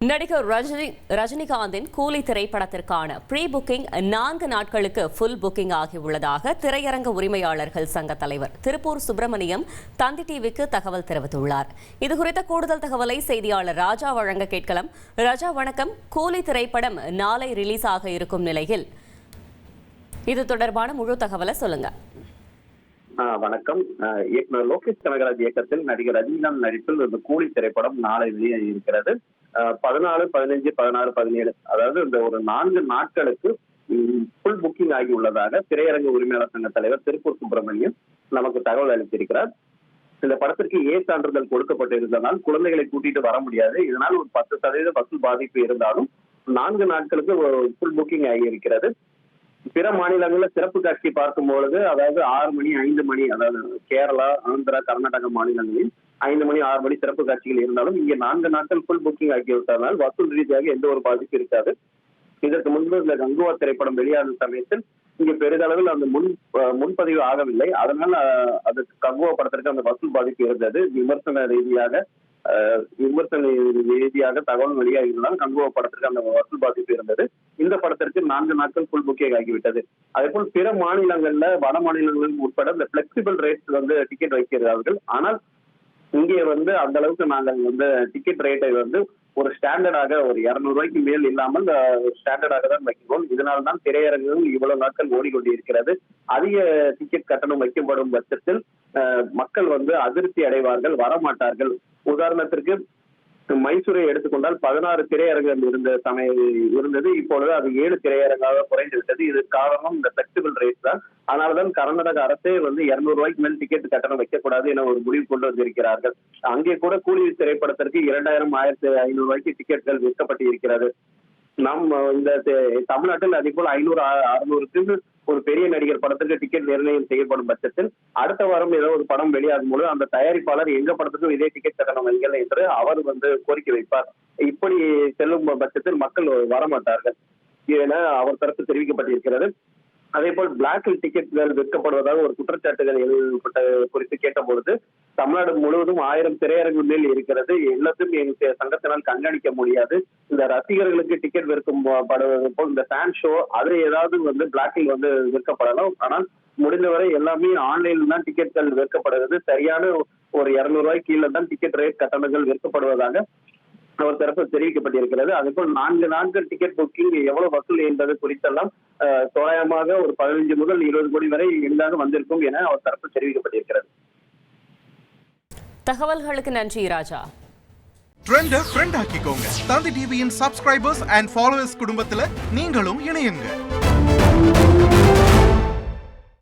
நடிகர் ரஜினிகாந்தின் கூலி திரைப்படத்திற்கான ப்ரீ புக்கிங் 4 நாட்களுக்கு ஃபுல் புக்கிங் ஆகியுள்ளதாக திரையரங்க உரிமையாளர்கள் சங்க தலைவர் திருப்பூர் சுப்பிரமணியம் தந்தி டிவிக்கு தகவல் தெரிவித்துள்ளார். இதுகுறித்த கூடுதல் தகவலை செய்தியாளர் ராஜா வழங்க கேட்கலாம். ராஜா வணக்கம். கூலி திரைப்படம் நாளை ரிலீஸ் ஆக இருக்கும் நிலையில் இது தொடர்பான முழு தகவலை சொல்லுங்க. வணக்கம். இயக்குனர் லோகேஷ் கனகராஜ் இயக்கத்தில் நடிகர் ரஜினிகாந்த் நடிப்பில் இந்த கூலி திரைப்படம் நாளை வெளியாக இருக்கிறது. 14, 15, 16, 17 அதாவது இந்த ஒரு 4 நாட்களுக்கு ஃபுல் புக்கிங் ஆகி உள்ளதாக திரையரங்க உரிமையாளர் சங்க தலைவர் திருப்பூர் சுப்பிரமணியம் நமக்கு தகவல் அளித்திருக்கிறார். இந்த படத்திற்கு சான்றிதழ் கொடுக்கப்பட்டிருந்ததால் குழந்தைகளை கூட்டிட்டு வர முடியாது. இதனால் ஒரு 10% வசூல் பாதிப்பு இருந்தாலும் 4 நாட்களுக்கு ஃபுல் புக்கிங் ஆகி இருக்கிறது. பிற மாநிலங்கள்ல சிறப்பு காட்சி பார்க்கும் பொழுது அதாவது 6 மணி 5 மணி அதாவது கேரளா, ஆந்திரா, கர்நாடகா மாநிலங்களில் 5 மணி 6 மணி சிறப்பு காட்சிகள் இருந்தாலும் இங்கே 4 நாட்கள் ஃபுல் புக்கிங் ஆகிவிட்டதனால் வசூல் ரீதியாக எந்த ஒரு பாதிப்பு இருக்காது. இதற்கு முன்பு இந்த கங்குவா திரைப்படம் வெளியான சமயத்தில் இங்கே பெரிதளவில் அந்த முன்பதிவு ஆகவில்லை. அதனால அதுக்கு கங்குவா படத்திற்கு அந்த வசூல் பாதிப்பு இருந்தது. விமர்சன ரீதியாக தகவல் வெளியாகினால் கங்குவா படத்திற்கு அந்த வசூல் பாதிப்பு இருந்தது. இந்த படத்திற்கு 4 நாட்கள் ஃபுல் புக்கிங் ஆகிவிட்டது. அதே போல் பிற மாநிலங்கள்ல வட மாநிலங்களில் உட்பட இந்த பிளெக்சிபிள் ரேட்ஸ் டிக்கெட் வைக்கிறார்கள். ஆனால் இங்கே அந்த அளவுக்கு நாங்கள் டிக்கெட் ரேட்டை ஒரு ஸ்டாண்டர்டாக ஒரு 200 ரூபாய்க்கு மேல் இல்லாமல் ஸ்டாண்டர்டாக தான் வைக்கிறோம். இதனால்தான் திரையரங்குகள் இவ்வளவு நாட்கள் ஓடிக்கொண்டிருக்கிறது. அதிக டிக்கெட் கட்டணம் வைக்கப்படும் பட்சத்தில் மக்கள் அதிருப்தி அடைவார்கள், வரமாட்டார்கள். உதாரணத்திற்கு மைசூரை எடுத்துக்கொண்டால் 16 திரையரங்குகள் இருந்தது. இப்பொழுது அது 7 திரையரங்காக குறைந்து விட்டது. இது காரணம் இந்த பிளெக்சிபிள் ரேட் தான். அதனால்தான் கர்நாடக அரசே 200 ரூபாய்க்கு மேல் டிக்கெட் கட்டணம் வைக்கக்கூடாது என ஒரு முடிவு கொண்டு வந்திருக்கிறார்கள். அங்கே கூட கூலி திரைப்படத்திற்கு 2000, 1500 ரூபாய்க்கு டிக்கெட்கள் விற்கப்பட்டு இருக்கிறது. நாம் இந்த தமிழ்நாட்டில் அதே போல் 500, 600க்கு ஒரு பெரிய நடிகர் படத்திற்கு டிக்கெட் நிர்ணயம் செய்யப்படும் பட்சத்தில் அடுத்த வாரம் ஏதோ ஒரு படம் வெளியாகும் போது அந்த தயாரிப்பாளர் எங்க படத்துக்கும் இதே டிக்கெட் கட்டணம் வைக்கல என்று அவர் கோரிக்கை வைப்பார். இப்படி செல்லும் பட்சத்தில் மக்கள் வரமாட்டார்கள் என அவர் தரப்பு தெரிவிக்கப்பட்டிருக்கிறது. அதே போல் பிளாக்கில் டிக்கெட்டுகள் விற்கப்படுவதாக ஒரு குற்றச்சாட்டுகள் எழுதப்பட்ட குறித்து கேட்டபொழுது தமிழ்நாடு முழுவதும் 1000 திரையரங்கு மேல் இருக்கிறது. எல்லாத்தையும் எங்க சங்கத்தினால் கண்காணிக்க முடியாது. இந்த ரசிகர்களுக்கு டிக்கெட் விற்கப்படுவது போல் இந்த ஃபேன் ஷோ அது ஏதாவது பிளாக்கில் விற்கப்படலாம். ஆனால் முடிந்தவரை எல்லாமே ஆன்லைன்ல தான் டிக்கெட்கள் விற்கப்படுகிறது. சரியான ஒரு 200 ரூபாய்க்கு கீழே தான் டிக்கெட் ரேட் கட்டணங்கள் விற்கப்படுவதாக அவர் தரப்பு தெரிவிக்கப்பட்டிருக்கிறது. அதேபோல் 4 நாட்கள் டிக்கெட் புக்கிங் எவ்வளவு வசூல் என்பது குறித்தெல்லாம் தோராயமாக ஒரு 15 முதல் 20 கோடி வரை எளிதாக வந்திருக்கும் என அவர் தரப்பு தெரிவிக்கப்பட்டிருக்கிறது. தகவல்களுக்கு நன்றி ராஜா. ட்ரெண்ட ஃப்ரெண்ட் ஆக்கிக்கோங்க. தந்தி டிவியின் சப்ஸ்கிரைபர்ஸ் அண்ட் ஃபாலோவர்ஸ் குடும்பத்துல நீங்களும் இணையுங்க.